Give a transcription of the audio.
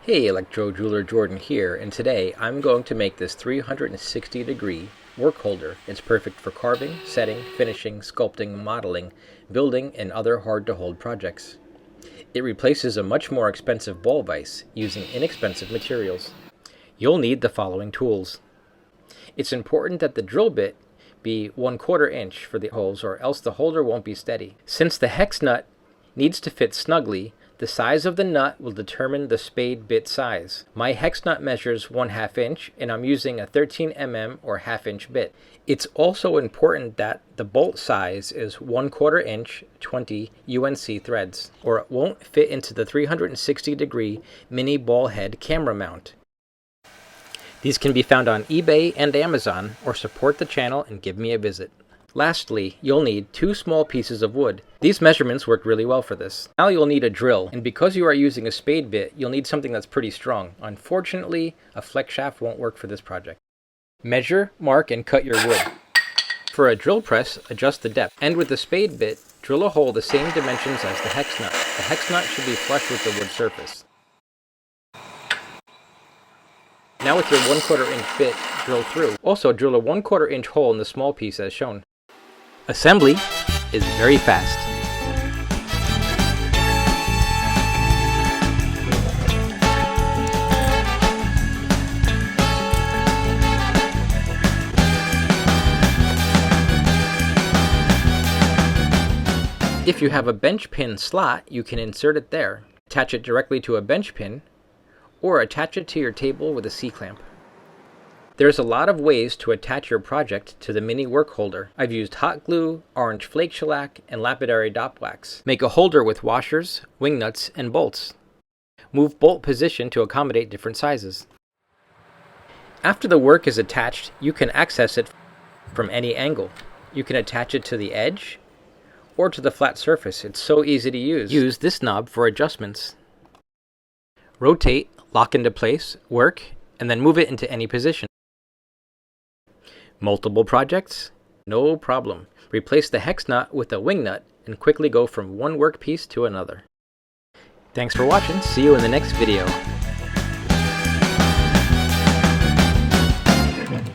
Hey, Electro Jeweler Jordan here, and today I'm going to make this 360-degree work holder. It's perfect for carving, setting, finishing, sculpting, modeling, building, and other hard-to-hold projects. It replaces a much more expensive ball vise using inexpensive materials. You'll need the following tools. It's important that the drill bit be 1/4 inch for the holes, or else the holder won't be steady. Since the hex nut needs to fit snugly, the size of the nut will determine the spade bit size. My hex nut measures 1/2 inch, and I'm using a 13 mm or 1/2 inch bit. It's also important that the bolt size is 1/4 inch 20 UNC threads, or it won't fit into the 360-degree mini ball head camera mount. These can be found on eBay and Amazon, or support the channel and give me a visit. Lastly, you'll need 2 small pieces of wood. These measurements work really well for this. Now you'll need a drill, and because you are using a spade bit, you'll need something that's pretty strong. Unfortunately, a flex shaft won't work for this project. Measure, mark, and cut your wood. For a drill press, adjust the depth. And with the spade bit, drill a hole the same dimensions as the hex nut. The hex nut should be flush with the wood surface. Now with your 1/4 inch bit, drill through. Also drill a 1/4 inch hole in the small piece as shown. Assembly is very fast. If you have a bench pin slot, you can insert it there. Attach it directly to a bench pin, or attach it to your table with a C-clamp. There's a lot of ways to attach your project to the mini work holder. I've used hot glue, orange flake shellac, and lapidary dot wax. Make a holder with washers, wing nuts, and bolts. Move bolt position to accommodate different sizes. After the work is attached, you can access it from any angle. You can attach it to the edge or to the flat surface. It's so easy to use. Use this knob for adjustments. Rotate, lock into place, work, and then move it into any position. Multiple projects? No problem. Replace the hex nut with a wing nut and quickly go from one workpiece to another. Thanks for watching. See you in the next video.